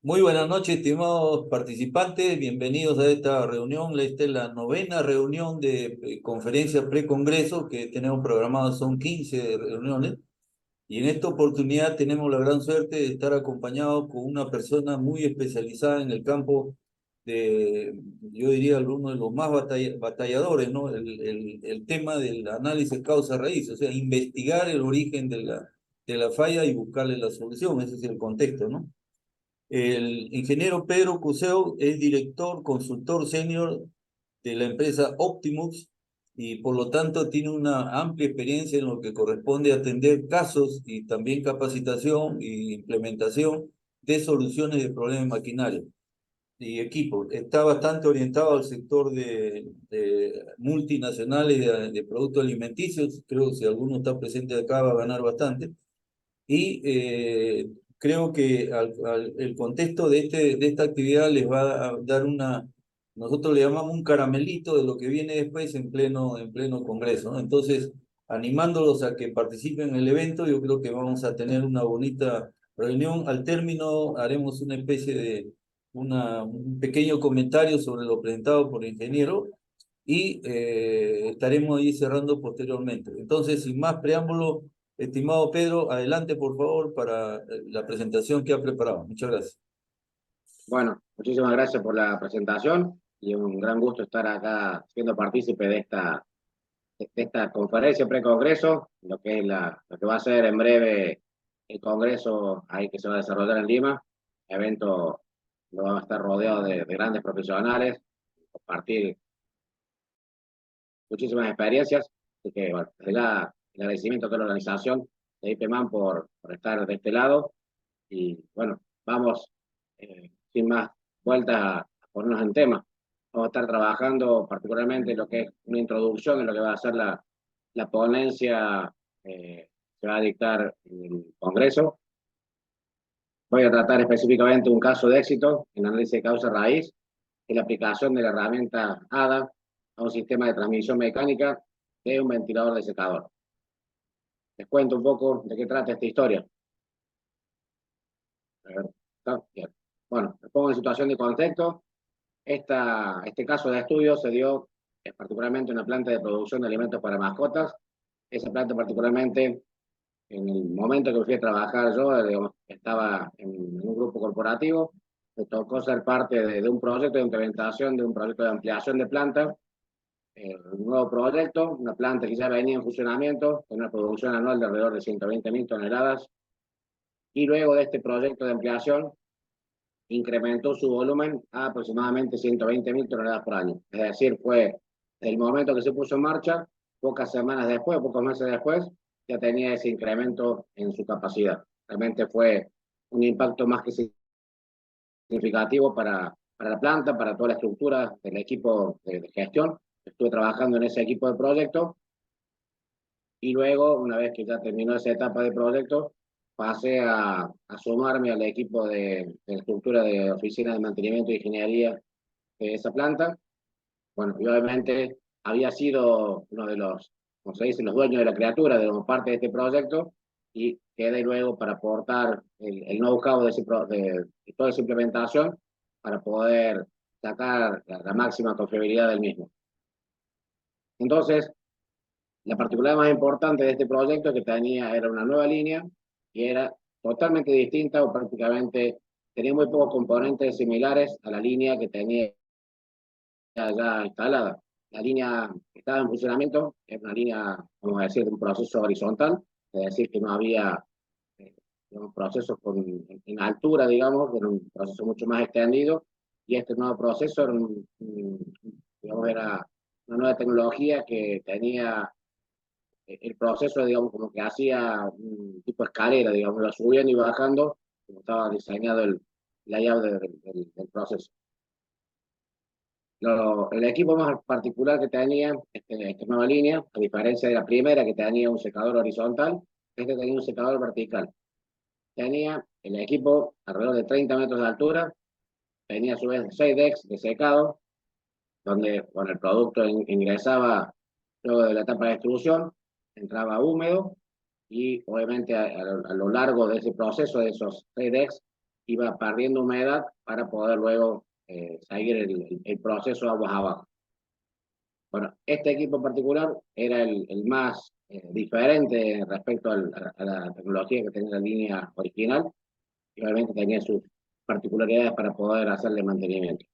Muy buenas noches, estimados participantes. Bienvenidos a esta reunión. Esta es la novena reunión de conferencia pre-congreso que tenemos programadas. Son 15 reuniones. Y en esta oportunidad tenemos la gran suerte de estar acompañados con una persona muy especializada en el campo de, yo diría, uno de los más batalladores, ¿no? El tema del análisis causa-raíz, o sea, investigar el origen de la falla y buscarle la solución. Ese es el contexto, ¿no? El ingeniero Pedro Cuseo es director, consultor senior de la empresa Optimus y por lo tanto tiene una amplia experiencia en lo que corresponde a atender casos y también capacitación y implementación de soluciones de problemas maquinarios y equipos. Está bastante orientado al sector de multinacionales de productos alimenticios. Creo que si alguno está presente acá va a ganar bastante. Y creo que el contexto de esta actividad les va a dar nosotros le llamamos un caramelito de lo que viene después en pleno congreso, ¿no? Entonces, animándolos a que participen en el evento, yo creo que vamos a tener una bonita reunión. Al término haremos una especie de un pequeño comentario sobre lo presentado por el ingeniero y estaremos ahí cerrando posteriormente. Entonces, sin más preámbulo, estimado Pedro, adelante por favor para la presentación que ha preparado. Muchas gracias. Bueno, muchísimas gracias por la presentación y un gran gusto estar acá siendo partícipe de esta conferencia pre-congreso, lo que va a ser en breve el congreso ahí que se va a desarrollar en Lima. Evento lo va a estar rodeado de grandes profesionales, compartir muchísimas experiencias. Así que, bueno, desde ya, el agradecimiento a toda la organización de IPMAN por estar de este lado. Y bueno, vamos sin más vueltas a ponernos en tema. Vamos a estar trabajando particularmente en lo que es una introducción en lo que va a ser la ponencia que va a dictar en el Congreso. Voy a tratar específicamente un caso de éxito en análisis de causa raíz, que es la aplicación de la herramienta ADA a un sistema de transmisión mecánica de un ventilador de secador. Les cuento un poco de qué trata esta historia. A ver, ¿está? Bien. Bueno, les pongo en situación de contexto. Este caso de estudio se dio particularmente en una planta de producción de alimentos para mascotas. Esa planta particularmente, en el momento que fui a trabajar yo, digamos, estaba en un grupo corporativo, me tocó ser parte de un proyecto de implementación, de un proyecto de ampliación de planta, un nuevo proyecto, una planta que ya venía en funcionamiento, con una producción anual de alrededor de 120.000 toneladas, y luego de este proyecto de ampliación, incrementó su volumen a aproximadamente 120.000 toneladas por año. Es decir, fue el momento que se puso en marcha, pocas semanas después, pocos meses después, ya tenía ese incremento en su capacidad. Realmente fue un impacto más que significativo para la planta, para toda la estructura del equipo de gestión. Estuve trabajando en ese equipo de proyecto y luego, una vez que ya terminó esa etapa de proyecto, pasé a sumarme al equipo de estructura de oficina de mantenimiento y ingeniería de esa planta. Bueno, y obviamente había sido uno de los, como se dice, los dueños de la criatura, de parte de este proyecto, y quedé luego para aportar el know-how de toda esa implementación para poder sacar la máxima confiabilidad del mismo. Entonces, la particularidad más importante de este proyecto es que era una nueva línea y era totalmente distinta o prácticamente tenía muy pocos componentes similares a la línea que tenía ya instalada. La línea que estaba en funcionamiento es una línea, vamos a decir, de un proceso horizontal, es decir, que no había eh, procesos en altura, digamos, era un proceso mucho más extendido, y este nuevo proceso digamos, era una nueva tecnología que tenía el proceso, digamos, como que hacía un tipo de escalera, digamos, la subiendo y bajando, como estaba diseñado el layout del proceso. El equipo más particular que tenía esta nueva línea, a diferencia de la primera que tenía un secador horizontal, este tenía un secador vertical. Tenía el equipo alrededor de 30 metros de altura, tenía a su vez 6 decks de secado, donde bueno, el producto ingresaba luego de la etapa de extrusión, entraba húmedo y obviamente a lo largo de ese proceso de esos 6 decks iba perdiendo humedad para poder luego seguir el proceso aguas abajo. Bueno, este equipo en particular era el más diferente respecto a la tecnología que tenía la línea original, y obviamente tenía sus particularidades para poder hacerle mantenimiento.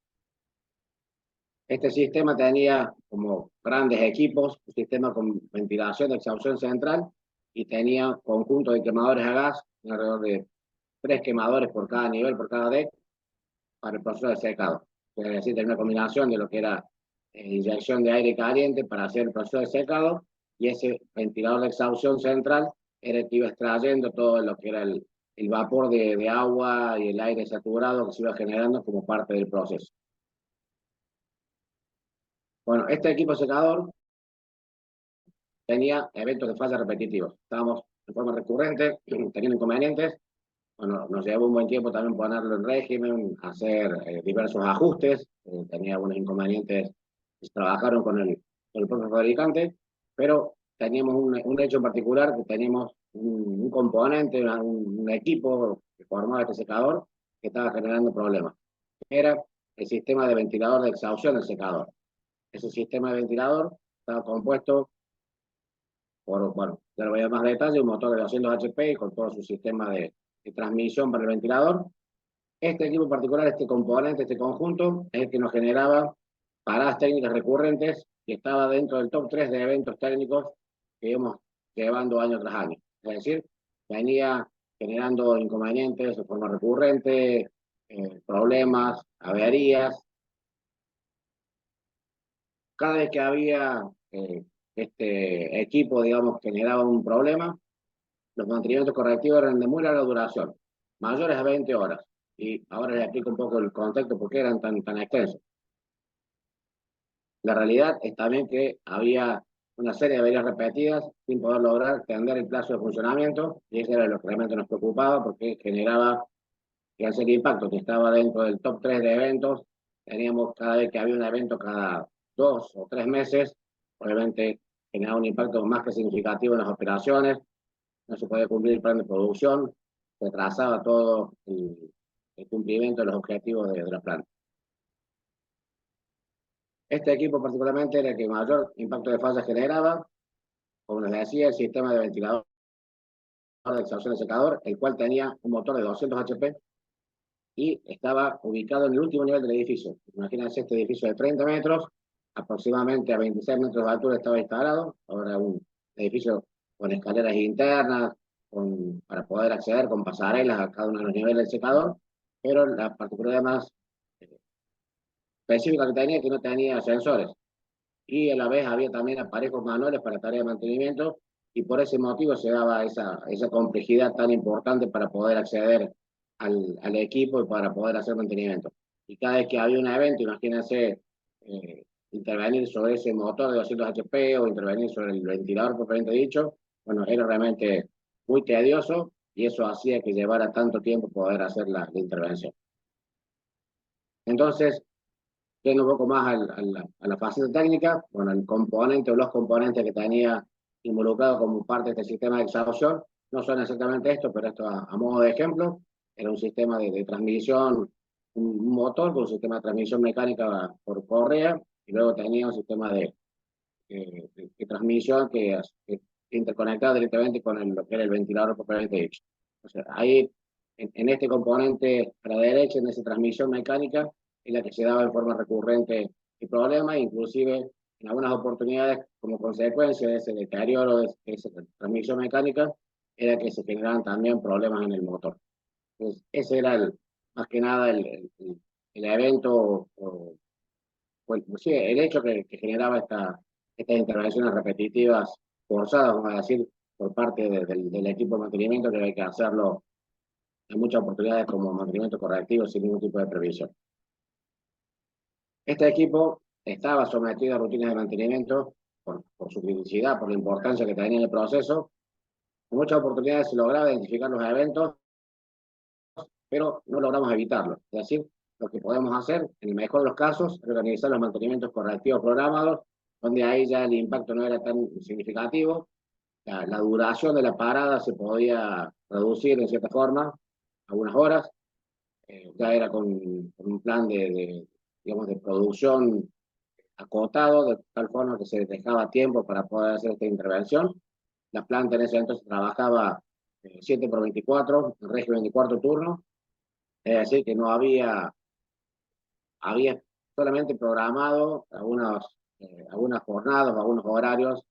Este sistema tenía como grandes equipos, un sistema con ventilación de exhaustión central, y tenía conjunto de quemadores a gas, alrededor de 3 quemadores por cada nivel, por cada deck, para el proceso de secado. Es decir, tenía una combinación de lo que era inyección de aire caliente para hacer el proceso de secado, y ese ventilador de exhaustión central era el que iba extrayendo todo lo que era el vapor de agua y el aire saturado que se iba generando como parte del proceso. Bueno, este equipo secador tenía eventos de falla repetitivos. Estábamos en forma recurrente, teniendo inconvenientes. Bueno, nos llevó un buen tiempo también ponerlo en régimen, hacer diversos ajustes. Tenía algunos inconvenientes que se trabajaron con el propio fabricante, pero teníamos un hecho en particular, que teníamos un componente, un equipo que formaba este secador que estaba generando problemas. Era el sistema de ventilador de exhaustión del secador. Ese sistema de ventilador estaba compuesto por, bueno, ya lo voy a dar más detalle, un motor de 200 HP con todo su sistema de transmisión para el ventilador. Este equipo en particular, este componente, este conjunto, es el que nos generaba paradas técnicas recurrentes, que estaba dentro del top 3 de eventos técnicos que íbamos llevando año tras año. Es decir, venía generando inconvenientes de forma recurrente, problemas, averías. Cada vez que había este equipo, digamos, generaba un problema, los mantenimientos correctivos eran de muy larga duración, mayores a 20 horas. Y ahora les explico un poco el contexto por qué eran tan extensos. La realidad es también que había una serie de averías repetidas sin poder lograr extender el plazo de funcionamiento, y eso era lo que realmente nos preocupaba, porque generaba que al ser impacto que estaba dentro del top 3 de eventos, teníamos cada vez que había un evento cada 2 o 3 meses, obviamente generaba un impacto más que significativo en las operaciones, no se podía cumplir el plan de producción, se atrasaba todo el cumplimiento de los objetivos de la planta. Este equipo particularmente era el que mayor impacto de falla generaba, como les decía, el sistema de ventilador de exhaustión de secador, el cual tenía un motor de 200 HP y estaba ubicado en el último nivel del edificio. Imagínense este edificio de 30 metros, aproximadamente a 26 metros de altura estaba instalado, ahora un edificio con escaleras internas, para poder acceder con pasarelas a cada uno de los niveles del secador, pero la particularidad más específica que tenía es que no tenía sensores, y a la vez había también aparejos manuales para tareas de mantenimiento, y por ese motivo se daba esa complejidad tan importante para poder acceder al equipo y para poder hacer mantenimiento. Y cada vez que había un evento, imagínense intervenir sobre ese motor de 200 HP o intervenir sobre el ventilador propiamente dicho, bueno, era realmente muy tedioso, y eso hacía que llevara tanto tiempo poder hacer la intervención. Entonces, yendo un poco más a la faceta técnica, bueno, el componente o los componentes que tenía involucrado como parte de este sistema de exhaustión no son exactamente esto, pero esto a modo de ejemplo, era un sistema de transmisión, un motor con un sistema de transmisión mecánica por correa, y luego tenía un sistema de transmisión que interconectaba directamente con lo que era el ventilador propiamente dicho. O sea, ahí, en este componente a la derecha, en esa transmisión mecánica, en la que se daba en forma recurrente el problema, inclusive en algunas oportunidades, como consecuencia de ese deterioro de esa transmisión mecánica, era que se generaban también problemas en el motor. Entonces, ese era más que nada el evento, sí, el hecho que generaba estas intervenciones repetitivas, forzadas, vamos a decir, por parte del equipo de mantenimiento, que hay que hacerlo en muchas oportunidades como mantenimiento correctivo sin ningún tipo de previsión. Este equipo estaba sometido a rutinas de mantenimiento por su criticidad, por la importancia que tenía en el proceso. En muchas oportunidades se lograba identificar los eventos, pero no logramos evitarlos. Es decir, lo que podemos hacer, en el mejor de los casos, es organizar los mantenimientos correctivos programados, donde ahí ya el impacto no era tan significativo, la duración de la parada se podía reducir en cierta forma, algunas horas, ya era con un plan digamos, de producción acotado, de tal forma que se dejaba tiempo para poder hacer esta intervención. La planta en ese entonces trabajaba 7 por 24, en régimen de cuarto turno, es decir, que no había solamente programado algunas jornadas, algunos horarios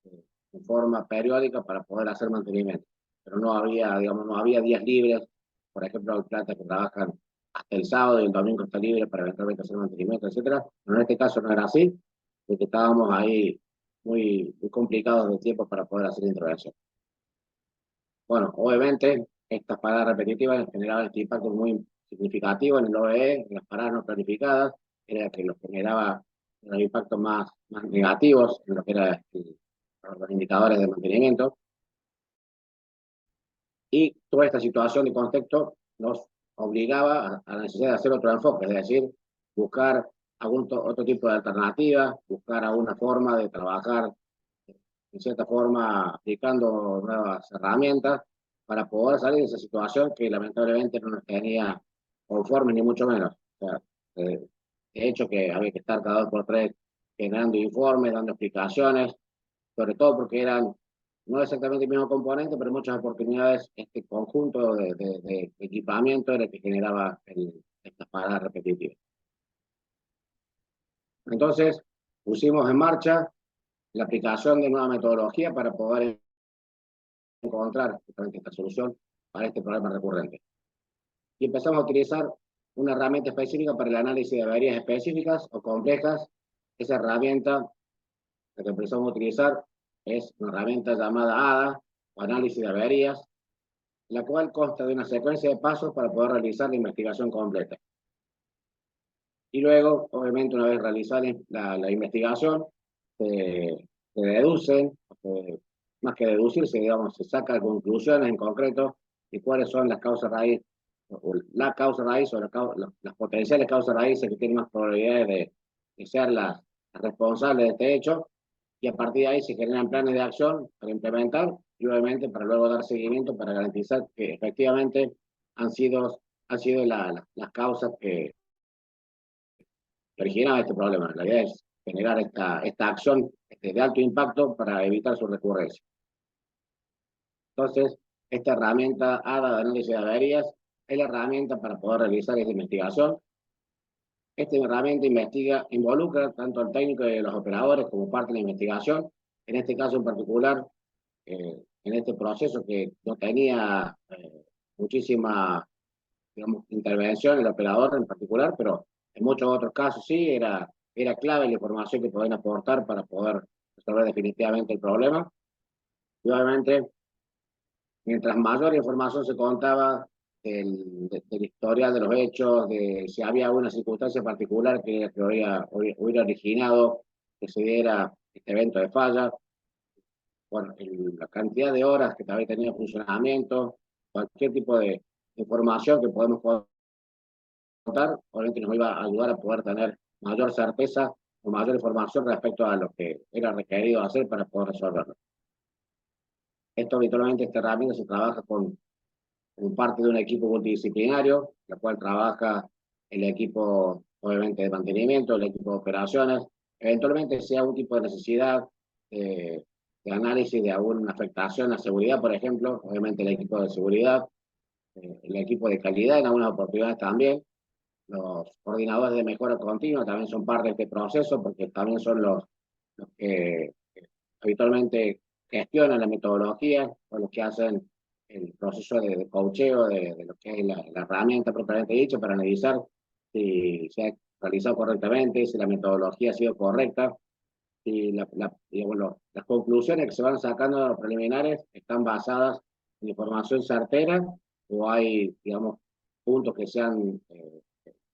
en forma periódica para poder hacer mantenimiento. Pero no había, digamos, no había días libres. Por ejemplo, hay plantas que trabajan hasta el sábado y el domingo está libre para eventualmente hacer mantenimiento, etcétera. Pero en este caso no era así, porque estábamos ahí muy complicados de tiempo para poder hacer la intervención. Bueno, obviamente, estas paradas repetitivas generaban este impacto muy significativo en el OEE, en las paradas no planificadas, era que lo generaba los impactos más negativos en lo que era los indicadores de mantenimiento. Y toda esta situación de contexto nos obligaba a la necesidad de hacer otro enfoque, es decir, buscar otro tipo de alternativa, buscar alguna forma de trabajar, en cierta forma, aplicando nuevas herramientas para poder salir de esa situación que lamentablemente no nos tenía conformes, ni mucho menos. O sea, de hecho, que había que estar cada 2 por 3 generando informes, dando explicaciones, sobre todo porque eran no exactamente el mismo componente, pero en muchas oportunidades este conjunto de equipamiento era el que generaba estas paradas repetitivas. Entonces, pusimos en marcha la aplicación de nueva metodología para poder encontrar justamente esta solución para este problema recurrente. Y empezamos a utilizar una herramienta específica para el análisis de averías específicas o complejas. Esa herramienta que empezamos a utilizar es una herramienta llamada ADA, o análisis de averías, la cual consta de una secuencia de pasos para poder realizar la investigación completa. Y luego, obviamente, una vez realizada la investigación, se deducen, más que deducirse, digamos, se sacan conclusiones en concreto de cuáles son las causas raíz, o la causa raíz o las potenciales causas raíces que tienen más probabilidades de ser las responsables de este hecho, y a partir de ahí se generan planes de acción para implementar y obviamente para luego dar seguimiento para garantizar que efectivamente han sido las causas que originan este problema. La idea es generar esta acción de alto impacto para evitar su recurrencia. Entonces, esta herramienta ADA de análisis de averías es la herramienta para poder realizar esta investigación. Esta herramienta involucra tanto al técnico y a los operadores como parte de la investigación. En este caso en particular, en este proceso que no tenía muchísima, digamos, intervención el operador en particular, pero en muchos otros casos sí, era clave la información que podían aportar para poder resolver definitivamente el problema. Y obviamente, mientras mayor información se contaba del historial de los hechos, de si había alguna circunstancia particular que hubiera originado que se diera este evento de falla, bueno, la cantidad de horas que había tenido funcionamiento, cualquier tipo de información que podemos contar, obviamente nos iba a ayudar a poder tener mayor certeza o mayor información respecto a lo que era requerido hacer para poder resolverlo. Esto habitualmente, esta herramienta se trabaja con parte de un equipo multidisciplinario, la cual trabaja el equipo, obviamente, de mantenimiento, el equipo de operaciones, eventualmente si hay algún tipo de necesidad de análisis de alguna afectación a seguridad, por ejemplo, obviamente el equipo de seguridad, el equipo de calidad en algunas oportunidades también, los coordinadores de mejora continua también son parte de este proceso, porque también son los que habitualmente gestionan la metodología, o los que hacen el proceso de coacheo de lo que es la herramienta propiamente dicha para analizar si se ha realizado correctamente, si la metodología ha sido correcta, si digamos, las conclusiones que se van sacando preliminares están basadas en información certera o hay, digamos, puntos que se han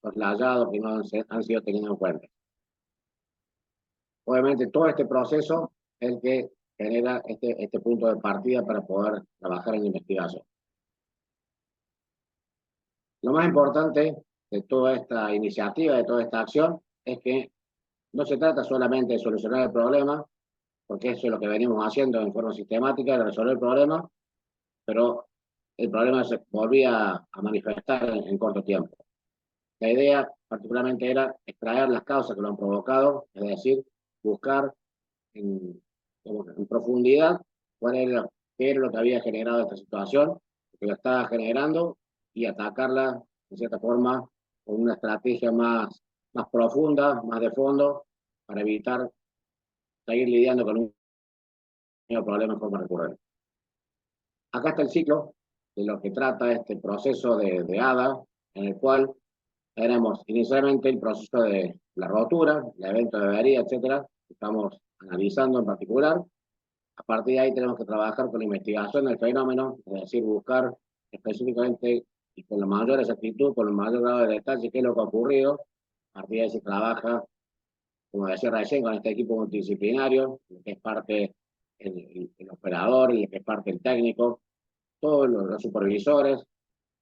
soslayado que no han sido tenidos en cuenta. Obviamente todo este proceso es el que genera este punto de partida para poder trabajar en la investigación. Lo más importante de toda esta iniciativa, de toda esta acción, es que no se trata solamente de solucionar el problema, porque eso es lo que venimos haciendo en forma sistemática, de resolver el problema, pero el problema se volvía a manifestar en corto tiempo. La idea particularmente era extraer las causas que lo han provocado, es decir, buscar en profundidad qué era lo que había generado esta situación, que lo estaba generando, y atacarla, de cierta forma, con una estrategia más profunda, más de fondo, para evitar seguir lidiando con un mismo problema en forma recurrente. Acá está el ciclo de lo que trata este proceso de ADA, en el cual tenemos inicialmente el proceso de la rotura, el evento de avería, etcétera, que estamos analizando en particular. A partir de ahí tenemos que trabajar con la investigación del fenómeno, es decir, buscar específicamente y con la mayor exactitud, con el mayor grado de detalle qué es lo que ha ocurrido. A partir de ahí se trabaja, como decía recién, con este equipo multidisciplinario, el que es parte el operador, el que es parte el técnico, todos los supervisores,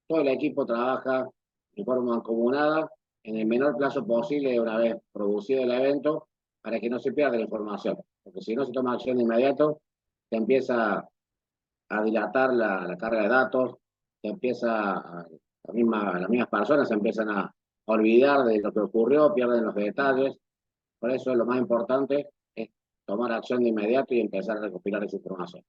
todo el equipo trabaja de forma mancomunada en el menor plazo posible una vez producido el evento para que no se pierda la información. Porque si no se toma acción de inmediato, se empieza a dilatar la carga de datos, se empieza las mismas personas se empiezan a olvidar de lo que ocurrió, pierden los detalles. Por eso lo más importante es tomar acción de inmediato y empezar a recopilar esa información.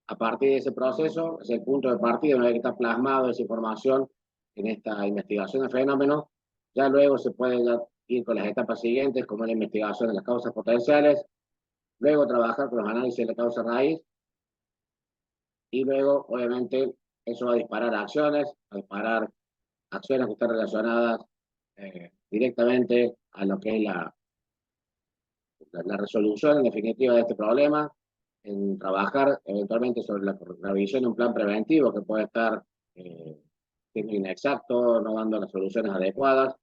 A partir de ese proceso, es el punto de partida, una vez que está plasmado esa información en esta investigación de fenómenos, ya luego se puede ir con las etapas siguientes, como la investigación de las causas potenciales, luego trabajar con los análisis de la causa raíz, y luego, obviamente, eso va a disparar acciones que están relacionadas directamente a lo que es la resolución en definitiva de este problema, en trabajar eventualmente sobre la revisión de un plan preventivo que puede estar siendo inexacto, no dando las soluciones adecuadas,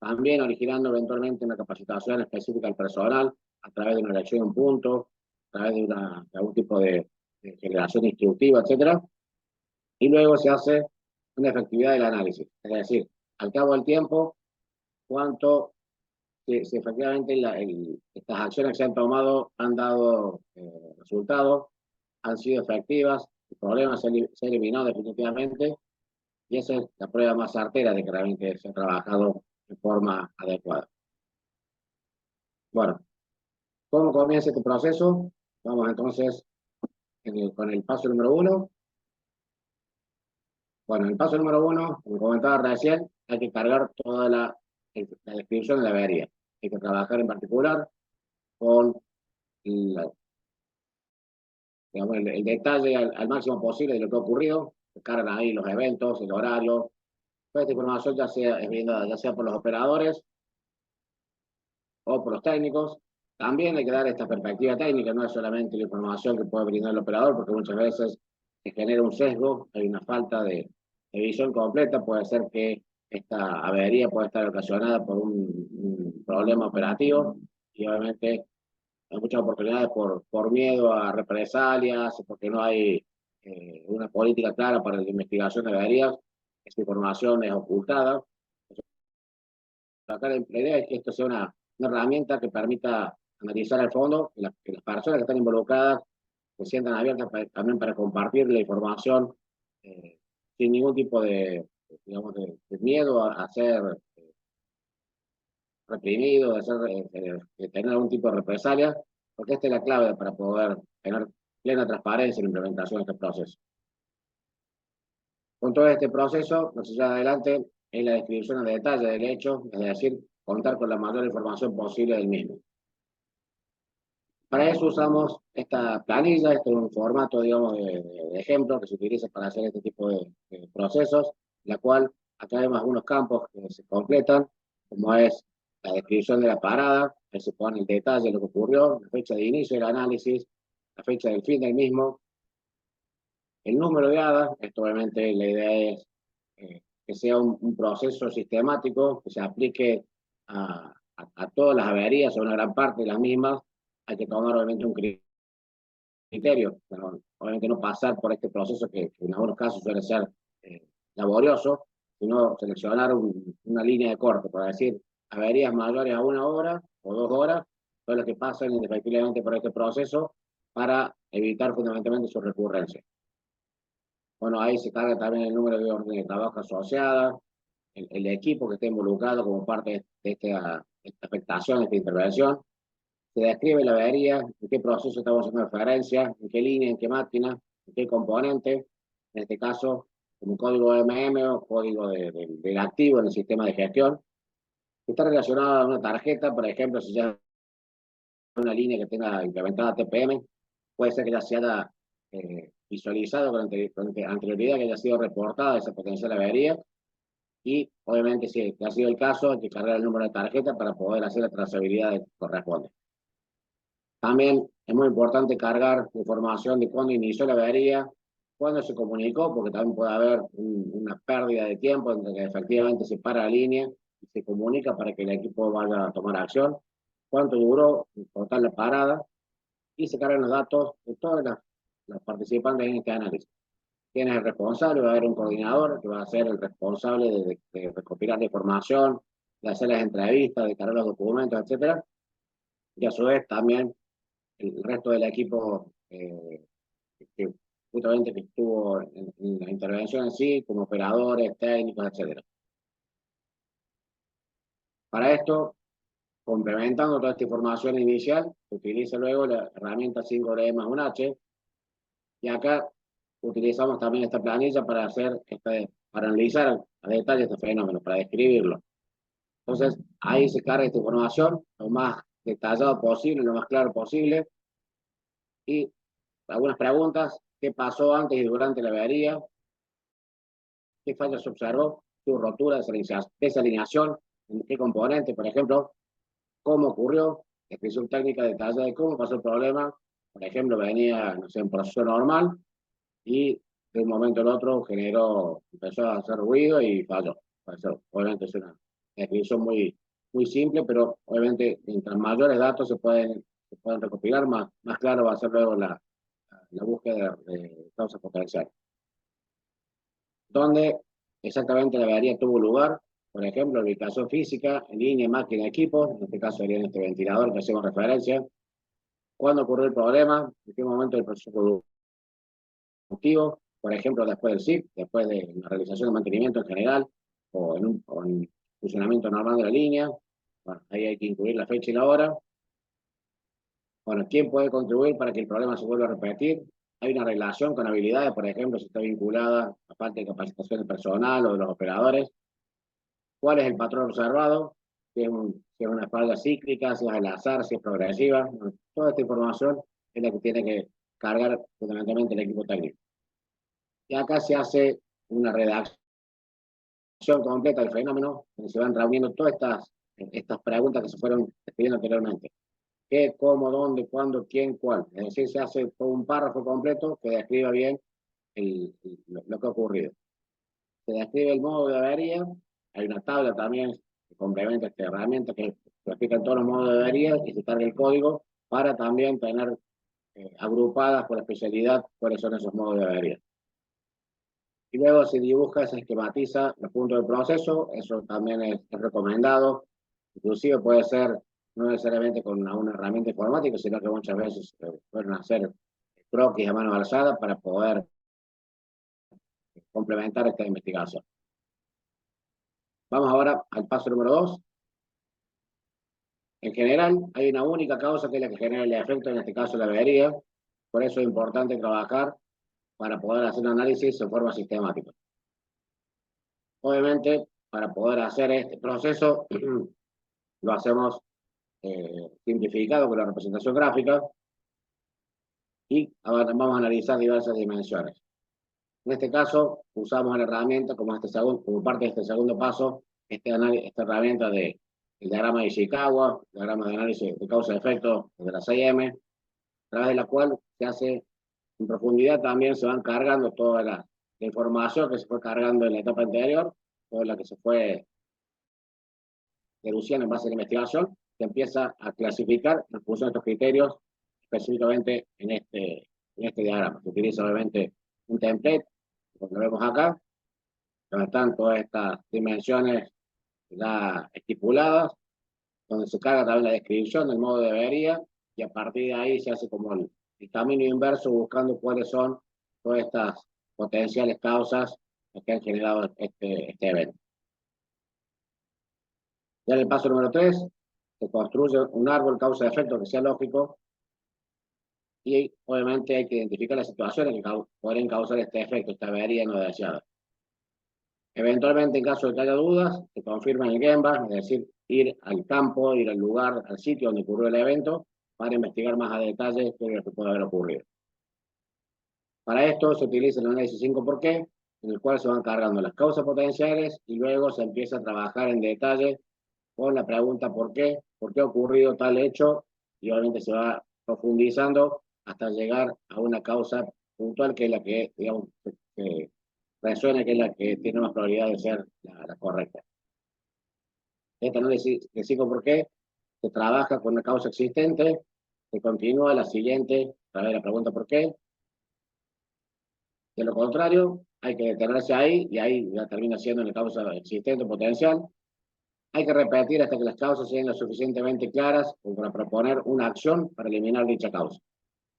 también originando eventualmente una capacitación específica al personal a través de una elección de un punto, a través de algún tipo de generación instructiva, etcétera. Y luego se hace una efectividad del análisis, es decir, al cabo del tiempo, cuánto si efectivamente estas acciones que se han tomado han dado resultados, han sido efectivas, el problema se ha eliminado definitivamente, y esa es la prueba más certera de que realmente se ha trabajado de forma adecuada. Bueno, ¿cómo comienza este proceso? Vamos entonces con el paso número 1. Bueno, el paso número 1, como comentaba recién, hay que cargar toda la descripción de la avería. Hay que trabajar en particular con la, digamos, el detalle al máximo posible de lo que ha ocurrido, se cargan ahí los eventos, el horario, toda esta información es brindada ya sea por los operadores o por los técnicos. También hay que dar esta perspectiva técnica, no es solamente la información que puede brindar el operador, porque muchas veces se genera un sesgo, hay una falta de visión completa, puede ser que esta avería puede estar ocasionada por un problema operativo, y obviamente hay muchas oportunidades por miedo a represalias, porque no hay una política clara para la investigación de averías, esta información es ocultada. Acá la idea es que esto sea una herramienta que permita analizar al fondo, que las personas que están involucradas se sientan abiertas también para compartir la información sin ningún tipo digamos, de miedo a ser reprimido, de tener algún tipo de represalia, porque esta es la clave para poder tener plena transparencia en la implementación de este proceso. Con todo este proceso, lo que se adelante es la descripción de detalle del hecho, es decir, contar con la mayor información posible del mismo. Para eso usamos esta planilla, este es un formato, digamos, de ejemplo que se utiliza para hacer este tipo de procesos, la cual acá vemos algunos campos que se completan, como es la descripción de la parada, que se pone el detalle de lo que ocurrió, la fecha de inicio del análisis, la fecha del fin del mismo, el número de hadas. Esto obviamente la idea es que sea un proceso sistemático, que se aplique a todas las averías, o una gran parte de las mismas. Hay que tomar obviamente un criterio, pero obviamente no pasar por este proceso que en algunos casos suele ser laborioso, sino seleccionar una línea de corte, para decir, averías mayores a 1 hora o 2 horas, son las que pasan indefectiblemente por este proceso para evitar fundamentalmente su recurrencia. Bueno, ahí se carga también el número de orden de trabajo asociada, el equipo que esté involucrado como parte de esta afectación, de esta intervención. Se describe la avería, en qué proceso estamos haciendo referencia, en qué línea, en qué máquina, en qué componente, en este caso, como código MM o código del activo en el sistema de gestión. Está relacionado a una tarjeta, por ejemplo, si ya una línea que tenga implementada TPM, puede ser que ya se haya visualizado con anterioridad, que haya sido reportada esa potencial avería, y obviamente si ha sido el caso, hay que cargar el número de tarjeta para poder hacer la trazabilidad que corresponde. También es muy importante cargar información de cuándo inició la avería, cuándo se comunicó, porque también puede haber una pérdida de tiempo entre que efectivamente se para la línea y se comunica para que el equipo vaya a tomar acción, cuánto duró en total la parada, y se cargan los datos de todas las participantes en este análisis. ¿Quién es el responsable? Va a haber un coordinador que va a ser el responsable de recopilar la información, de hacer las entrevistas, de cargar los documentos, etcétera. Y a su vez también el resto del equipo que justamente que estuvo en la intervención en sí, como operadores, técnicos, etcétera. Para esto, complementando toda esta información inicial, se utiliza luego la herramienta 5D más un H, y acá utilizamos también esta planilla para para analizar a detalle este fenómeno, para describirlo. Entonces, ahí se carga esta información lo más detallado posible, lo más claro posible, y algunas preguntas: ¿qué pasó antes y durante la avería? ¿Qué fallas se observó? ¿Su rotura, desalineación? ¿En qué componente? Por ejemplo, ¿cómo ocurrió? Descripción técnica detallada de cómo pasó el problema. Por ejemplo, venía, no sé, en proceso normal y de un momento al otro empezó a hacer ruido y falló. Obviamente es una descripción muy simple, pero obviamente mientras mayores datos se pueden recopilar, más claro va a ser luego la búsqueda de causas potenciales. ¿Dónde exactamente la avería tuvo lugar? Por ejemplo, ubicación física, en línea, máquina, equipo, en este caso sería en este ventilador que hacemos referencia. ¿Cuándo ocurrió el problema? ¿En qué momento del proceso productivo? Por ejemplo, después del SIP, después de la realización de mantenimiento en general, o en funcionamiento normal de la línea. Bueno, ahí hay que incluir la fecha y la hora. Bueno, ¿quién puede contribuir para que el problema se vuelva a repetir? Hay una relación con habilidades, por ejemplo, si está vinculada a falta de capacitación del personal o de los operadores. ¿Cuál es el patrón observado? Si es una falla cíclica, si es al azar, si es progresiva. Bueno, toda esta información es la que tiene que cargar fundamentalmente el equipo técnico. Y acá se hace una redacción completa del fenómeno, donde se van reuniendo todas estas preguntas que se fueron despidiendo anteriormente. ¿Qué, cómo, dónde, cuándo, quién, cuál? Es decir, se hace todo un párrafo completo que describa bien lo que ha ocurrido. Se describe el modo de avería, hay una tabla también que complementa esta herramienta que explica todos los modos de avería y se carga el código para también tener agrupadas por especialidad cuáles son esos modos de avería. Y luego se dibuja, se esquematiza los puntos del proceso, eso también es recomendado, inclusive puede ser no necesariamente con una herramienta informática, sino que muchas veces pueden hacer croquis a mano alzada para poder complementar esta investigación. Vamos ahora al paso número 2. En general, hay una única causa que es la que genera el efecto, en este caso la avería, por eso es importante trabajar para poder hacer un análisis de forma sistemática. Obviamente, para poder hacer este proceso, lo hacemos simplificado con la representación gráfica y vamos a analizar diversas dimensiones. En este caso, usamos la herramienta como parte de este segundo paso, esta herramienta del diagrama de Ishikawa, diagrama de análisis de causa-efecto de la 6M, a través de la cual se hace en profundidad, también se van cargando toda la información que se fue cargando en la etapa anterior, toda la que se fue deduciendo en base a la investigación, se empieza a clasificar en función de estos criterios, específicamente en este diagrama. Se utiliza obviamente un template, como lo vemos acá, donde están todas estas dimensiones ya estipuladas, donde se carga también la descripción del modo de avería, y a partir de ahí se hace como el camino inverso buscando cuáles son todas estas potenciales causas que han generado este evento. Ya en el paso número 3, se construye un árbol causa-efecto que sea lógico y obviamente hay que identificar las situaciones que podrían causar este efecto, esta avería no deseada. Eventualmente, en caso de que haya dudas, se confirma en el Gemba, es decir, ir al campo, ir al lugar, al sitio donde ocurrió el evento, para investigar más a detalle qué es lo que puede haber ocurrido. Para esto se utiliza el análisis 5 por qué, en el cual se van cargando las causas potenciales y luego se empieza a trabajar en detalle con la pregunta por qué ha ocurrido tal hecho, y obviamente se va profundizando hasta llegar a una causa puntual que es la que, digamos, que resuena, que es la que tiene más probabilidad de ser la correcta. Este análisis de 5 por qué se trabaja con una causa existente, se continúa la siguiente, a través de la pregunta por qué. De lo contrario, hay que detenerse ahí, y ahí ya termina siendo una causa existente potencial. Hay que repetir hasta que las causas sean lo suficientemente claras como para proponer una acción para eliminar dicha causa.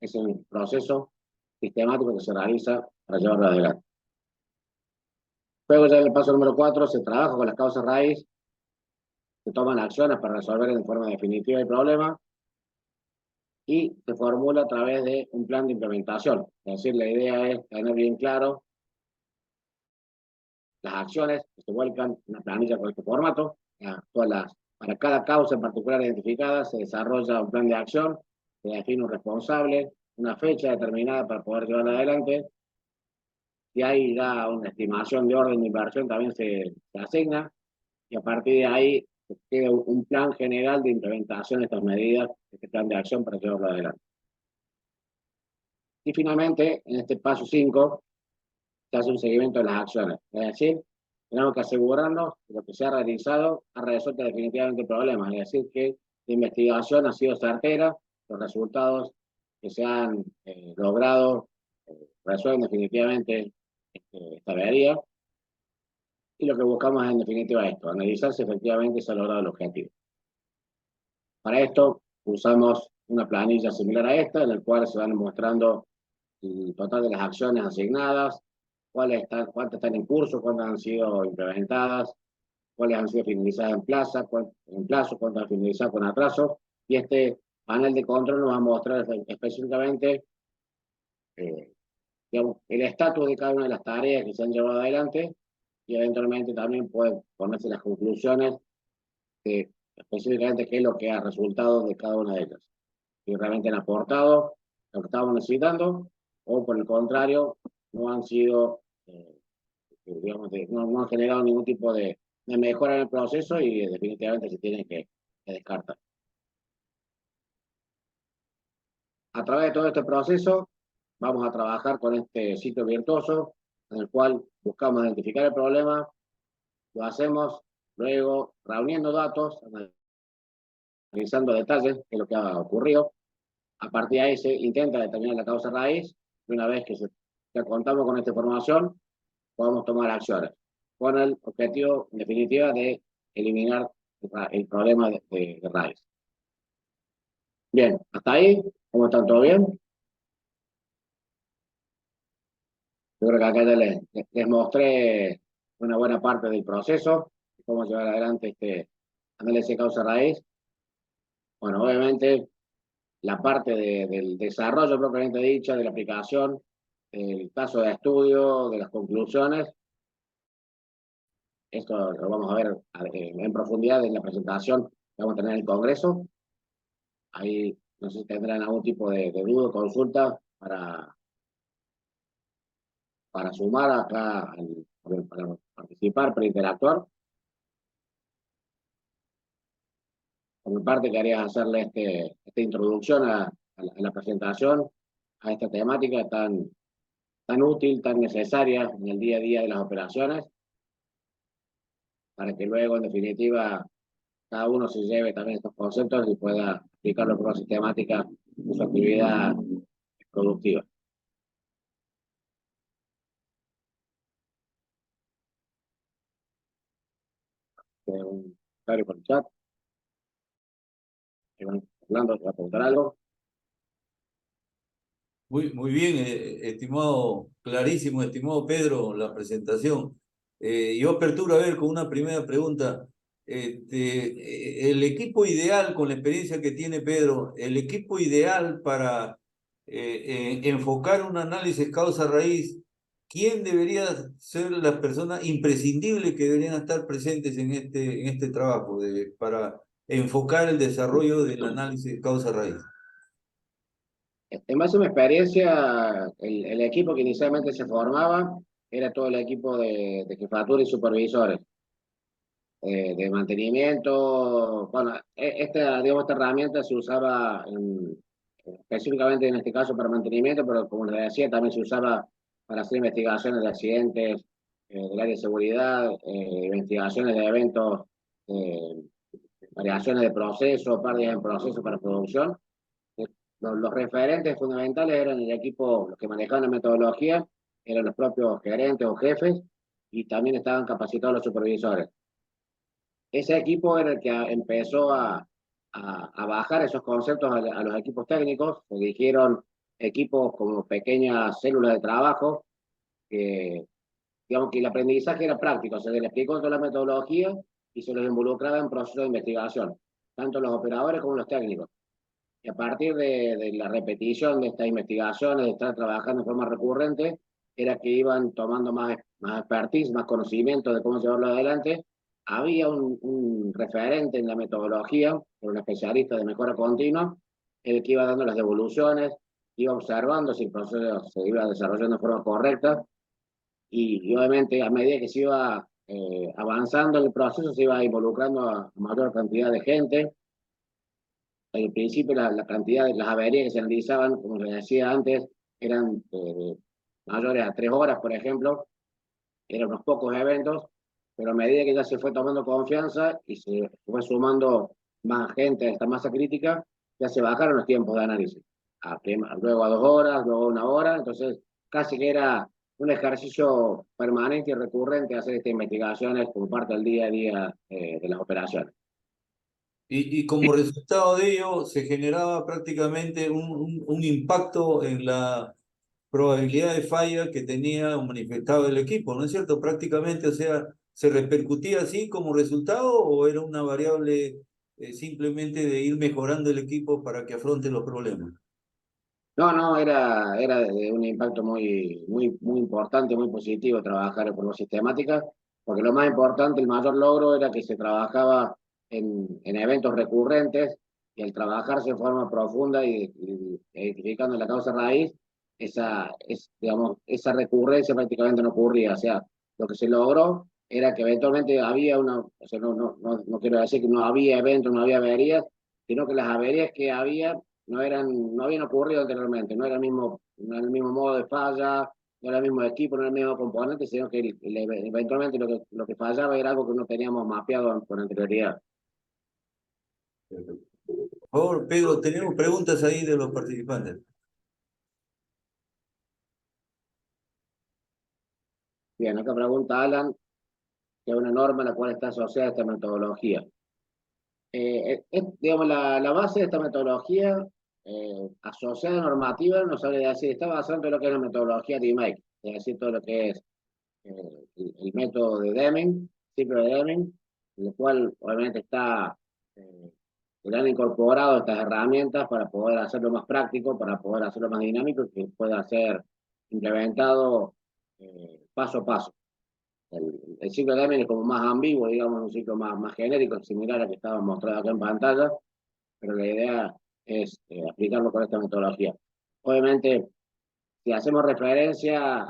Es un proceso sistemático que se realiza para llevarlo adelante. Luego, ya en el paso número 4, se trabaja con las causas raíz, se toman acciones para resolver en forma definitiva el problema y se formula a través de un plan de implementación. Es decir, la idea es tener bien claro las acciones que se vuelcan en una planilla con este formato. Para cada causa en particular identificada se desarrolla un plan de acción, se define un responsable, una fecha determinada para poder llevarla adelante, y ahí da una estimación de orden de inversión, también se asigna, y a partir de ahí se queda un plan general de implementación de estas medidas, este plan de acción para llevarlo adelante. Y finalmente, en este paso 5, se hace un seguimiento de las acciones, es decir, tenemos que asegurarnos que lo que se ha realizado ha resuelto definitivamente el problema, es decir, que la investigación ha sido certera, los resultados que se han logrado resuelven definitivamente esta avería, y lo que buscamos es en definitiva esto, analizar si efectivamente se ha logrado el objetivo. Para esto usamos una planilla similar a esta, en la cual se van mostrando el total de las acciones asignadas, cuántas están en curso, cuántas han sido implementadas, cuáles han sido finalizadas en plazo, cuántas han finalizado con atraso, y este panel de control nos va a mostrar específicamente digamos, el estatus de cada una de las tareas que se han llevado adelante, y eventualmente también pueden ponerse las conclusiones de específicamente qué es lo que ha resultado de cada una de ellas. Si realmente han aportado lo que estábamos necesitando, o por el contrario, no han sido, digamos, no han generado ningún tipo de mejora en el proceso, y definitivamente se tienen que descartar. A través de todo este proceso, vamos a trabajar con este sitio virtuoso, en el cual buscamos identificar el problema, lo hacemos luego reuniendo datos, analizando detalles de lo que ha ocurrido. A partir de ahí se intenta determinar la causa raíz, y una vez que ya contamos con esta información, podemos tomar acciones, con el objetivo, en definitiva, de eliminar el problema de raíz. Bien, hasta ahí, ¿cómo están? ¿Todo bien? Yo creo que acá ya les mostré una buena parte del proceso, cómo llevar adelante este análisis de causa raíz. Bueno, obviamente la parte del desarrollo propiamente dicha, de la aplicación, el caso de estudio, de las conclusiones, esto lo vamos a ver en profundidad en la presentación que vamos a tener en el Congreso. Ahí no sé si tendrán algún tipo de duda o consulta para sumar acá, para participar, para interactuar. Por mi parte, quería hacerle esta introducción a la presentación, a esta temática tan útil, tan necesaria en el día a día de las operaciones, para que luego, en definitiva, cada uno se lleve también estos conceptos y pueda aplicarlo de forma sistemática en su actividad productiva. Un comentario por el chat. Hablando, ¿va a preguntar algo? Muy bien, estimado, clarísimo, estimado Pedro, la presentación. Yo aperturo a ver con una primera pregunta. El equipo ideal, con la experiencia que tiene Pedro, el equipo ideal para enfocar un análisis causa-raíz, ¿quién debería ser las personas imprescindibles que deberían estar presentes en este trabajo para enfocar el desarrollo del análisis causa-raíz? En base a mi experiencia, el equipo que inicialmente se formaba era todo el equipo de jefatura y supervisores, de mantenimiento. Bueno, digamos, esta herramienta se usaba específicamente en este caso para mantenimiento, pero como les decía, también se usaba para hacer investigaciones de accidentes del área de seguridad, investigaciones de eventos, eh, variaciones de proceso, pérdidas en proceso para producción. Los referentes fundamentales eran el equipo, los que manejaban la metodología, eran los propios gerentes o jefes, y también estaban capacitados los supervisores. Ese equipo era el que empezó a bajar esos conceptos a los equipos técnicos. Se dirigieron equipos como pequeñas células de trabajo, que digamos que el aprendizaje era práctico, se les explicó toda la metodología y se los involucraba en procesos de investigación, tanto los operadores como los técnicos. Y a partir de la repetición de estas investigaciones, de estar trabajando de forma recurrente, era que iban tomando más expertise, más conocimiento de cómo llevarlo adelante. Había un referente en la metodología, un especialista de mejora continua, el que iba dando las devoluciones, iba observando si el proceso se iba desarrollando de forma correcta, y obviamente a medida que se iba avanzando en el proceso, se iba involucrando a mayor cantidad de gente. Al principio la cantidad de las averías que se analizaban, como les decía antes, eran mayores a 3 horas, por ejemplo, eran unos pocos eventos, pero a medida que ya se fue tomando confianza y se fue sumando más gente a esta masa crítica, ya se bajaron los tiempos de análisis. Luego a 2 horas, luego a 1 hora, entonces casi que era un ejercicio permanente y recurrente hacer estas investigaciones como parte del día a día de las operaciones. Y como resultado de ello se generaba prácticamente un impacto en la probabilidad de falla que tenía o manifestaba el equipo, ¿no es cierto? Prácticamente, o sea, ¿se repercutía así como resultado o era una variable simplemente de ir mejorando el equipo para que afronte los problemas? No, no, era de un impacto muy importante, muy positivo trabajar en forma sistemática, porque lo más importante, el mayor logro era que se trabajaba en eventos recurrentes, y al trabajarse de forma profunda y identificando la causa raíz, digamos, esa recurrencia prácticamente no ocurría. O sea, lo que se logró era que eventualmente había o sea, no quiero decir que no había eventos, no había averías, sino que las averías que había no habían ocurrido anteriormente, no era el mismo modo de falla, no era el mismo equipo, no era el mismo componente, sino que eventualmente lo que fallaba era algo que no teníamos mapeado con anterioridad. Por favor, Pedro, tenemos preguntas ahí de los participantes. Bien, acá pregunta Alan, que es una norma a la cual está asociada esta metodología. Digamos, la base de esta metodología asociada a normativa nos habla de decir, está basada en todo lo que es la metodología de IMAIC, es decir, todo lo que es el método de Deming, ciclo de Deming, en el cual obviamente eh, le han incorporado estas herramientas para poder hacerlo más práctico, para poder hacerlo más dinámico y que pueda ser implementado paso a paso. El ciclo de Deming es como más ambiguo, digamos, un ciclo más genérico, similar al que estaba mostrado acá en pantalla, pero la idea es aplicarlo con esta metodología. Obviamente, si hacemos referencia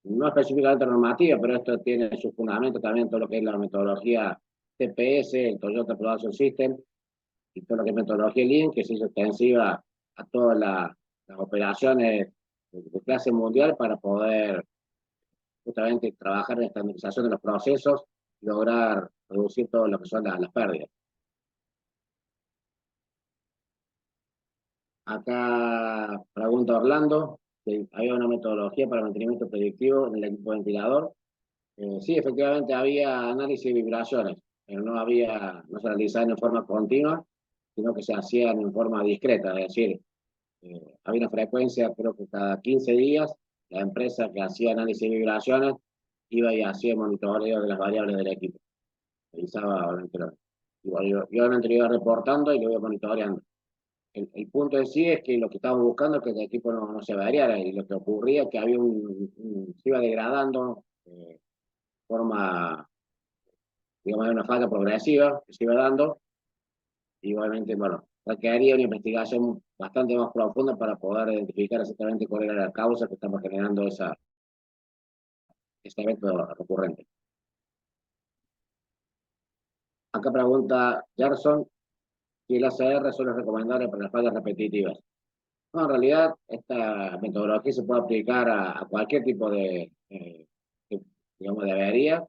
no específicamente normativa, pero esto tiene su fundamento también todo lo que es la metodología TPS, el Toyota Production System, y todo lo que es metodología Lean, que se hizo extensiva a todas las operaciones de clase mundial para poder justamente trabajar en la estandarización de los procesos y lograr reducir todo lo que son las pérdidas. Acá pregunta Orlando, que había una metodología para mantenimiento predictivo en el equipo ventilador. Sí, efectivamente había análisis de vibraciones, pero no se realizaban en forma continua, sino que se hacían en forma discreta, es decir, había una frecuencia, creo que cada 15 días, la empresa que hacía análisis de vibraciones iba y hacía monitoreo de las variables del equipo. Revisaba, obviamente, y obviamente lo iba reportando y lo iba monitoreando. El punto en sí es que lo que estábamos buscando es que el equipo no se variara, y lo que ocurría es que había se iba degradando de forma, digamos, de una falla progresiva que se iba dando, y obviamente, bueno, requería una investigación bastante más profunda para poder identificar exactamente cuál era la causa que estaba generando ese evento recurrente. Acá pregunta Gerson si el ACR solo es recomendable para las fallas repetitivas. No, en realidad esta metodología se puede aplicar a cualquier tipo digamos, de avería.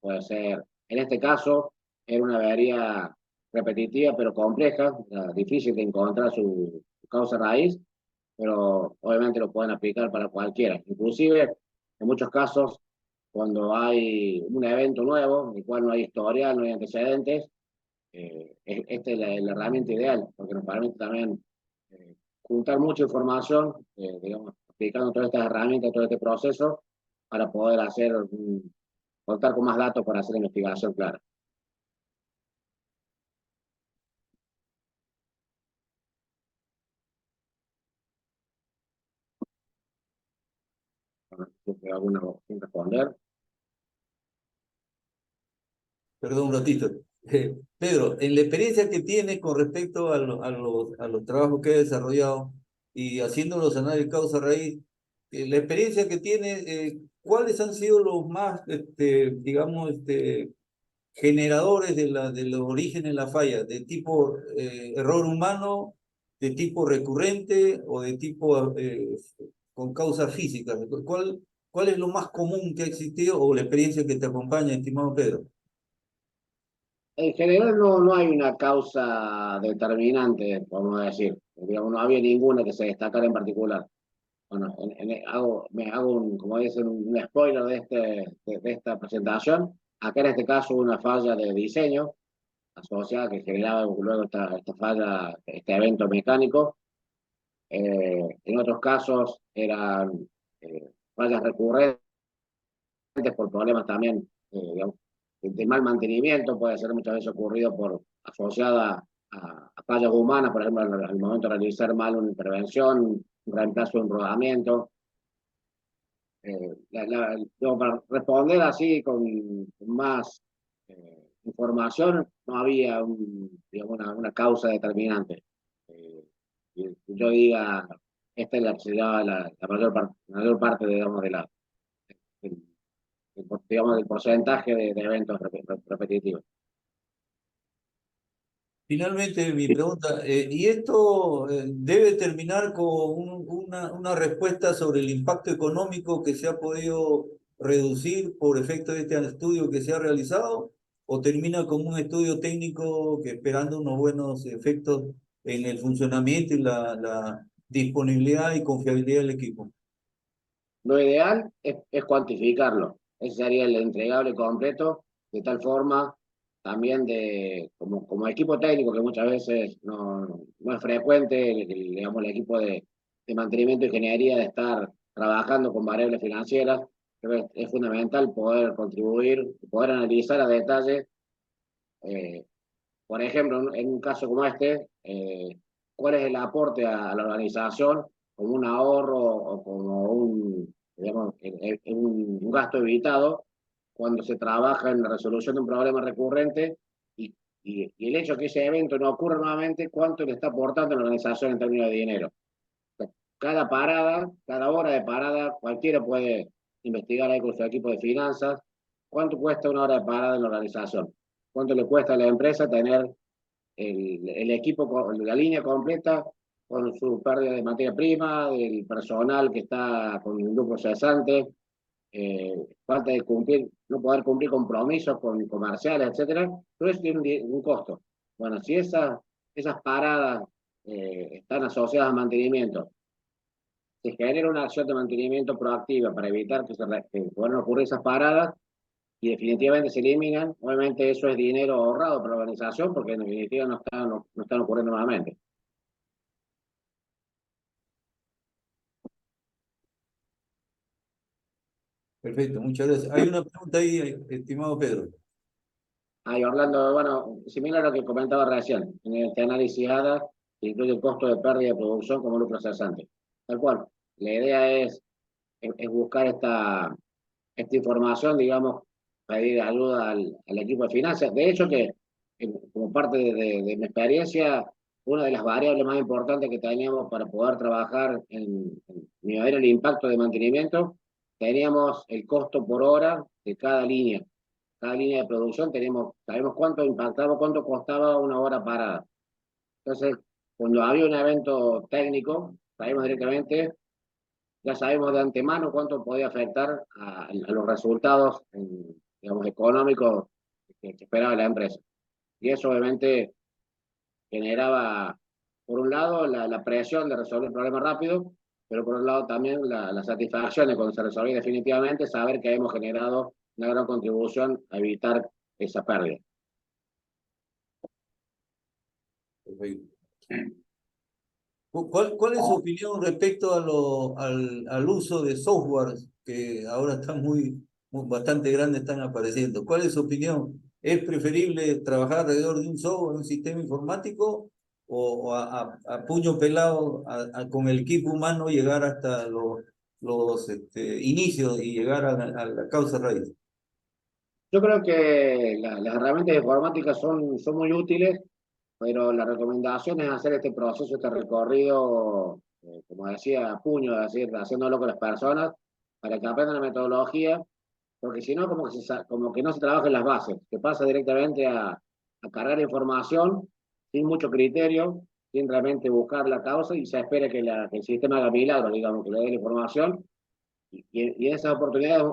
Puede ser, en este caso, era una avería repetitiva pero compleja, difícil de encontrar su causa raíz, pero obviamente lo pueden aplicar para cualquiera. Inclusive, en muchos casos, cuando hay un evento nuevo, en el cual no hay historial, no hay antecedentes, esta es la herramienta ideal, porque nos permite también juntar mucha información, digamos, aplicando todas estas herramientas, todo este proceso, para poder contar con más datos para hacer la investigación clara. Bueno, ¿alguna sin responder? Perdón un ratito. Pedro, en la experiencia que tienes con respecto a los trabajos que he desarrollado y haciendo los análisis causa-raíz, la experiencia que tienes, ¿cuáles han sido los más, digamos, generadores de los orígenes de la falla? ¿De tipo error humano, de tipo recurrente o de tipo con causas físicas? ¿Cuál es lo más común que ha existido o la experiencia que te acompaña, estimado Pedro? En general no hay una causa determinante, podemos decir. Digamos, no había ninguna que se destacara en particular. Bueno, me hago como dicen, un spoiler de esta presentación. Acá en este caso una falla de diseño asociada que generaba luego esta falla, este evento mecánico. En otros casos eran fallas recurrentes por problemas también, digamos, de mal mantenimiento. Puede ser muchas veces ocurrido asociada a fallas humanas, por ejemplo, al momento de realizar mal una intervención, un reemplazo de un rodamiento. Para responder así con más información, no había digamos, una causa determinante. Yo diga, esta es la mayor parte, digamos, del, digamos, del porcentaje de eventos repetitivos. Finalmente, mi pregunta, ¿y esto debe terminar con una respuesta sobre el impacto económico que se ha podido reducir por efecto de este estudio que se ha realizado? ¿O termina con un estudio técnico que esperando unos buenos efectos en el funcionamiento y la disponibilidad y confiabilidad del equipo? Lo ideal es cuantificarlo. Ese sería el entregable completo, de tal forma también como equipo técnico, que muchas veces no es frecuente, digamos, el equipo de mantenimiento y ingeniería de estar trabajando con variables financieras. Creo que es fundamental poder contribuir, poder analizar a detalle, eh, por ejemplo, en un caso como este, cuál es el aporte a la organización como un ahorro o como digamos, un gasto evitado cuando se trabaja en la resolución de un problema recurrente, y el hecho de que ese evento no ocurra nuevamente, cuánto le está aportando a la organización en términos de dinero. Cada parada, cada hora de parada, cualquiera puede investigar ahí con su equipo de finanzas cuánto cuesta una hora de parada en la organización, cuánto le cuesta a la empresa tener el equipo, la línea completa, con su pérdida de materia prima, del personal que está con el grupo cesante, falta de cumplir, no poder cumplir compromisos con comerciales, etcétera. Todo eso tiene un costo. Bueno, si esas paradas están asociadas a mantenimiento, se genera una acción de mantenimiento proactiva para evitar que puedan ocurrir esas paradas, y definitivamente se eliminan. Obviamente eso es dinero ahorrado para la organización, porque en definitiva no están ocurriendo nuevamente. Perfecto, muchas gracias. Hay una pregunta ahí, estimado Pedro. Ahí, Orlando, bueno, similar a lo que comentaba recién, en este análisis ADA, que incluye el costo de pérdida de producción como lucro cesante. Tal cual. La idea es buscar esta información, digamos, pedir ayuda al equipo de finanzas. De hecho, que como parte de mi experiencia, una de las variables más importantes que teníamos para poder trabajar en medir el impacto de mantenimiento, teníamos el costo por hora de cada línea de producción, sabemos cuánto impactaba, cuánto costaba una hora parada. Entonces, cuando había un evento técnico, sabemos directamente, ya sabemos de antemano cuánto podía afectar a los resultados, digamos, económicos que esperaba la empresa. Y eso obviamente generaba, por un lado, la presión de resolver el problema rápido, pero por otro lado también la satisfacción de cuando se resolvió definitivamente, saber que hemos generado una gran contribución a evitar esa pérdida. Perfecto. ¿Cuál es su opinión respecto al uso de software que ahora están bastante grandes, están apareciendo? ¿Cuál es su opinión? ¿Es preferible trabajar alrededor de un software, un sistema informático, o a puño pelado, con el equipo humano llegar hasta los inicios y llegar a la causa raíz? Yo creo que las herramientas informáticas son muy útiles, pero la recomendación es hacer este proceso, este recorrido, como decía, a puño, es decir, haciéndolo con las personas, para que aprendan la metodología, porque si no, como que no se trabaja en las bases, que pasa directamente a cargar información sin mucho criterio, sin realmente buscar la causa y se espera que el sistema haga milagros, digamos, que le dé la información y en esas oportunidades,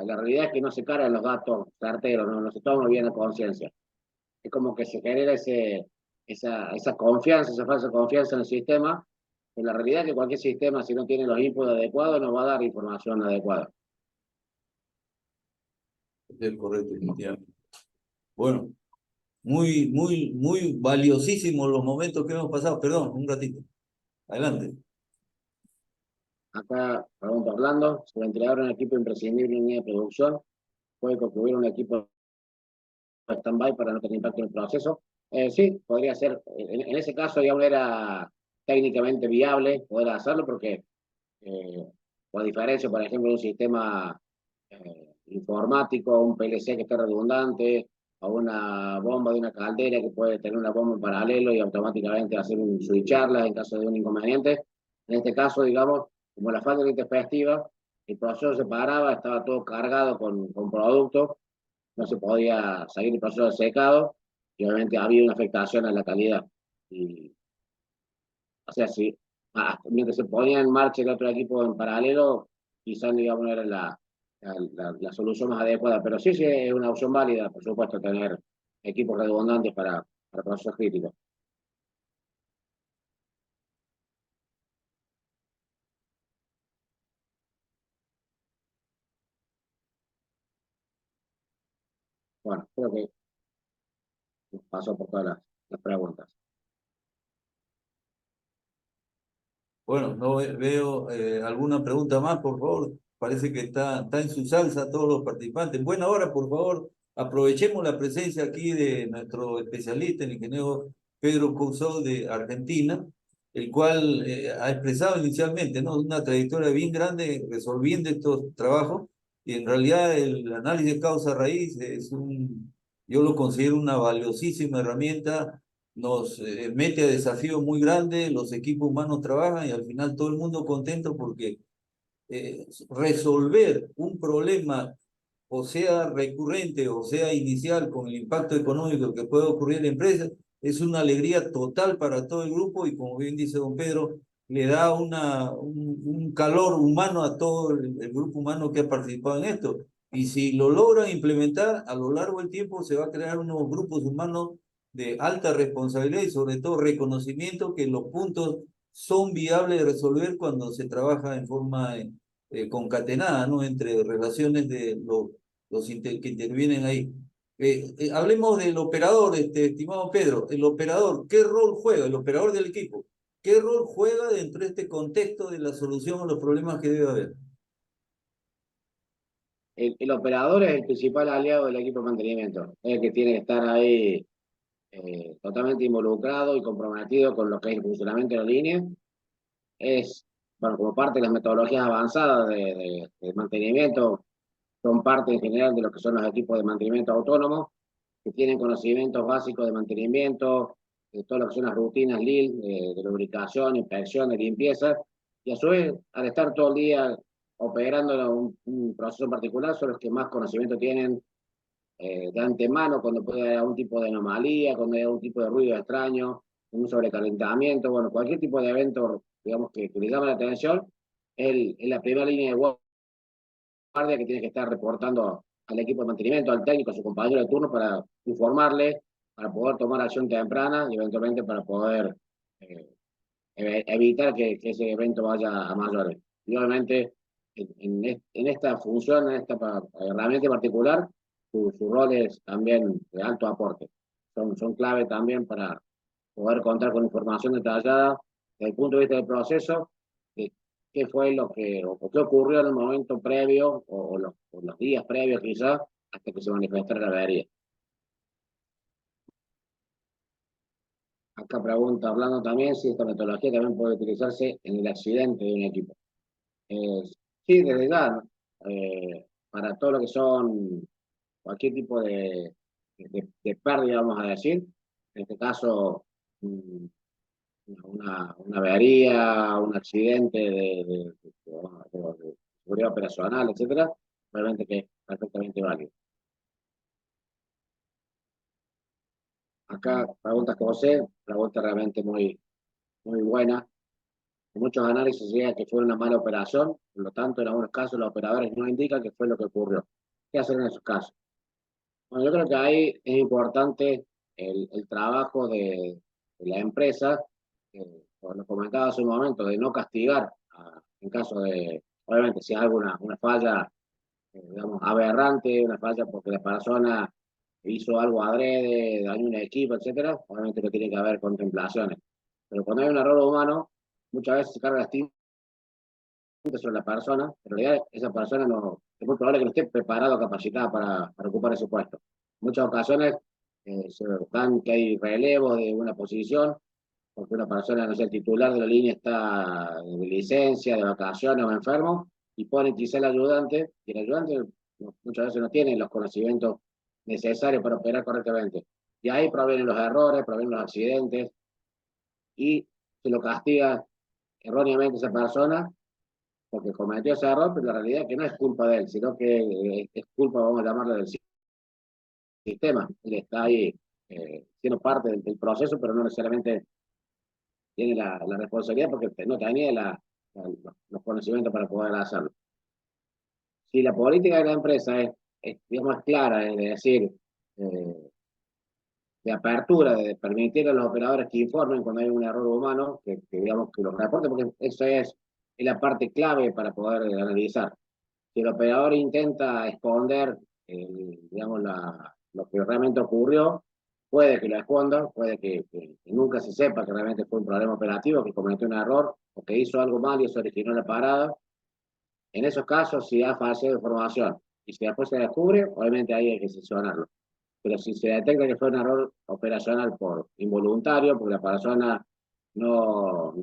la realidad es que no se cargan los datos certeros, no se toma bien a conciencia. Es como que se genera esa confianza, esa falsa confianza en el sistema. En la realidad es que cualquier sistema, si no tiene los inputs adecuados, no va a dar información adecuada. Es correcto, definitivamente. Bueno, muy valiosísimos los momentos que hemos pasado. Perdón, un ratito. Adelante. Acá, pregunta Orlando, se va a entregar un equipo imprescindible en línea de producción, puede concluir un equipo de stand-by para no tener impacto en el proceso. Sí, podría ser, en ese caso, digamos, era técnicamente viable poder hacerlo porque, por diferencia, por ejemplo, de un sistema informático, un PLC que esté redundante, o una bomba de una caldera que puede tener una bomba en paralelo y automáticamente hacer un switcharla en caso de un inconveniente. En este caso, digamos, como la falta de intempestiva, el proceso se paraba, estaba todo cargado con productos, no se podía salir del proceso de secado y obviamente había una afectación a la calidad. Y, o sea, si mientras se ponía en marcha el otro equipo en paralelo, quizás digamos no era la solución más adecuada, pero sí, sí es una opción válida, por supuesto, tener equipos redundantes para procesos críticos. Bueno, creo que pasó por todas las preguntas. Bueno, no veo alguna pregunta más, por favor. Parece que está en su salsa todos los participantes. Buena hora, por favor. Aprovechemos la presencia aquí de nuestro especialista, el ingeniero Pedro Couso de Argentina, el cual ha expresado inicialmente, ¿no?, una trayectoria bien grande resolviendo estos trabajos, y en realidad el análisis de causa-raíz yo lo considero una valiosísima herramienta. Nos mete a desafíos muy grandes, los equipos humanos trabajan y al final todo el mundo contento porque resolver un problema, o sea recurrente o sea inicial, con el impacto económico que puede ocurrir en la empresa, es una alegría total para todo el grupo y, como bien dice don Pedro, le da un calor humano a todo el grupo humano que ha participado en esto. Y si lo logran implementar, a lo largo del tiempo se va a crear unos grupos humanos de alta responsabilidad y sobre todo reconocimiento que los puntos son viables de resolver cuando se trabaja en forma concatenada, ¿no?, entre relaciones de que intervienen ahí. Hablemos del operador, estimado Pedro. El operador, ¿qué rol juega? El operador del equipo, ¿qué rol juega dentro de este contexto de la solución a los problemas que debe haber? el operador es el principal aliado del equipo de mantenimiento, es el que tiene que estar ahí totalmente involucrado y comprometido con lo que es el funcionamiento de la línea. Es, bueno, como parte de las metodologías avanzadas de mantenimiento, son parte en general de lo que son los equipos de mantenimiento autónomos, que tienen conocimientos básicos de mantenimiento, de todo lo que son las rutinas LIL, de lubricación, inspección, de limpieza, y a su vez, al estar todo el día operando un proceso en particular, son los que más conocimiento tienen de antemano cuando puede haber algún tipo de anomalía, cuando hay algún tipo de ruido extraño, un sobrecalentamiento, bueno, cualquier tipo de evento, digamos, que le llama la atención, es la primera línea de guardia que tiene que estar reportando al equipo de mantenimiento, al técnico, a su compañero de turno para informarle, para poder tomar acción temprana y eventualmente para poder eh, evitar que ese evento vaya a mayores. Y obviamente en esta función, en esta herramienta en particular, su rol es también de alto aporte. Son clave también para poder contar con información detallada desde el punto de vista del proceso, de qué fue lo que, o qué ocurrió en el momento previo, o los días previos quizás, hasta que se manifestara la avería. Acá pregunta, hablando también si esta metodología también puede utilizarse en el accidente de un equipo. Eh, sí, desde ya, ¿no? Para todo lo que son cualquier tipo de pérdida, vamos a decir, en este caso, mm, una avería, un accidente de seguridad operacional, etcétera, realmente que es perfectamente válido. Acá, preguntas que vos pregunta realmente muy buena. En muchos análisis llega que fue una mala operación, por lo tanto, en algunos casos los operadores no indican qué fue lo que ocurrió. ¿Qué hacer en esos casos? Bueno, yo creo que ahí es importante el trabajo de la empresa, como lo comentaba hace un momento, de no castigar en caso de, obviamente, si hay alguna una falla, digamos, aberrante, una falla porque la persona hizo algo adrede, dañó un equipo, etcétera, obviamente que tiene que haber contemplaciones. Pero cuando hay un error humano, muchas veces se carga las sobre la persona, en realidad esa persona no, es muy probable que no esté preparada o capacitada para ocupar ese puesto. En muchas ocasiones se dan que hay relevos de una posición, porque una persona, no sé, el titular de la línea está de licencia, de vacaciones o enfermo, y pone quizá el ayudante, y el ayudante muchas veces no tiene los conocimientos necesarios para operar correctamente. Y ahí provienen los errores, provienen los accidentes, y se lo castiga erróneamente a esa persona porque cometió ese error, pero la realidad es que no es culpa de él, sino que es culpa, vamos a llamarlo, del sistema. Él está ahí siendo parte del proceso, pero no necesariamente tiene la responsabilidad porque no tenía los conocimientos para poder hacerlo. Si la política de la empresa digamos, clara, es decir, eh, de apertura, de permitir a los operadores que informen cuando hay un error humano, digamos que los reporten, porque eso es la parte clave para poder analizar. Si el operador intenta esconder, digamos, lo que realmente ocurrió, puede que lo esconda, puede que nunca se sepa que realmente fue un problema operativo, que cometió un error o que hizo algo mal y eso originó la parada. En esos casos, si ha falseado información y si después se descubre, obviamente ahí hay que sancionarlo. Pero si se detecta que fue un error operacional por involuntario, porque la persona no,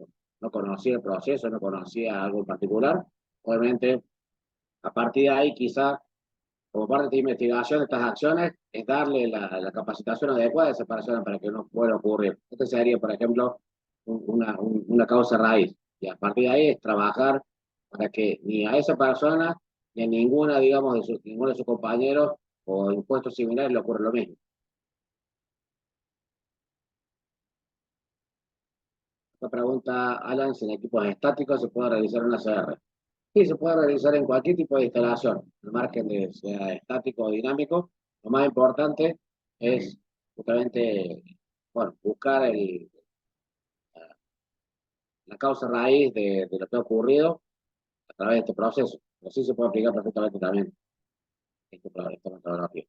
no conocía el proceso, no conocía algo en particular, obviamente a partir de ahí quizá como parte de esta investigación de estas acciones, es darle la capacitación adecuada a esa persona para que no pueda ocurrir. Este sería, por ejemplo, una causa raíz. Y a partir de ahí es trabajar para que ni a esa persona ni a ninguna, digamos, ninguno de sus compañeros o en puestos similares le ocurre lo mismo. Esta pregunta, Alan, si en equipos estáticos se puede realizar una CR. Sí, se puede realizar en cualquier tipo de instalación, al margen de sea estático o dinámico. Lo más importante es justamente, bueno, buscar la causa raíz de lo que ha ocurrido a través de este proceso. Así se puede aplicar perfectamente también esta metodología.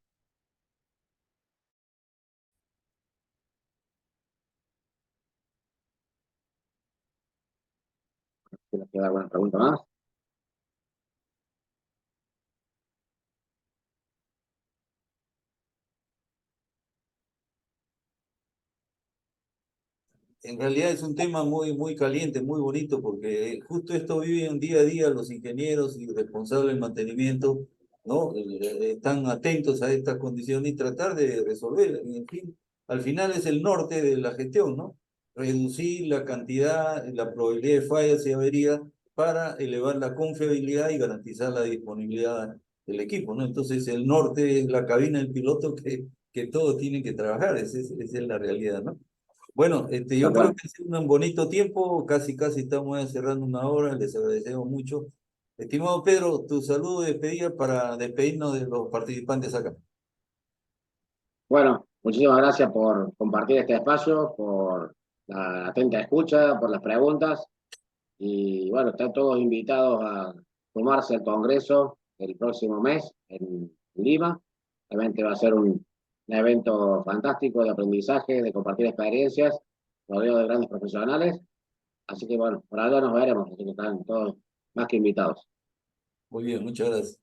Si les queda alguna pregunta más. En realidad es un tema muy caliente, muy bonito, porque justo esto viven día a día los ingenieros y responsables del mantenimiento, ¿no? Están atentos a esta condición y tratar de resolver. En fin, al final es el norte de la gestión, ¿no? Reducir la cantidad, la probabilidad de fallas y averías para elevar la confiabilidad y garantizar la disponibilidad del equipo, ¿no? Entonces el norte es la cabina del piloto que todos tienen que trabajar, esa es la realidad, ¿no? Bueno, De yo creo acuerdo. que ha sido un bonito tiempo, casi estamos ya cerrando una hora, les agradecemos mucho. Estimado Pedro, tu saludo de despedida para despedirnos de los participantes acá. Bueno, muchísimas gracias por compartir este espacio, por la atenta escucha, por las preguntas. Y bueno, están todos invitados a sumarse al Congreso el próximo mes en Lima. Realmente va a ser un evento fantástico de aprendizaje, de compartir experiencias, rodeado de grandes profesionales. Así que bueno, por algo nos veremos, así que están todos más que invitados. Muy bien, muchas gracias.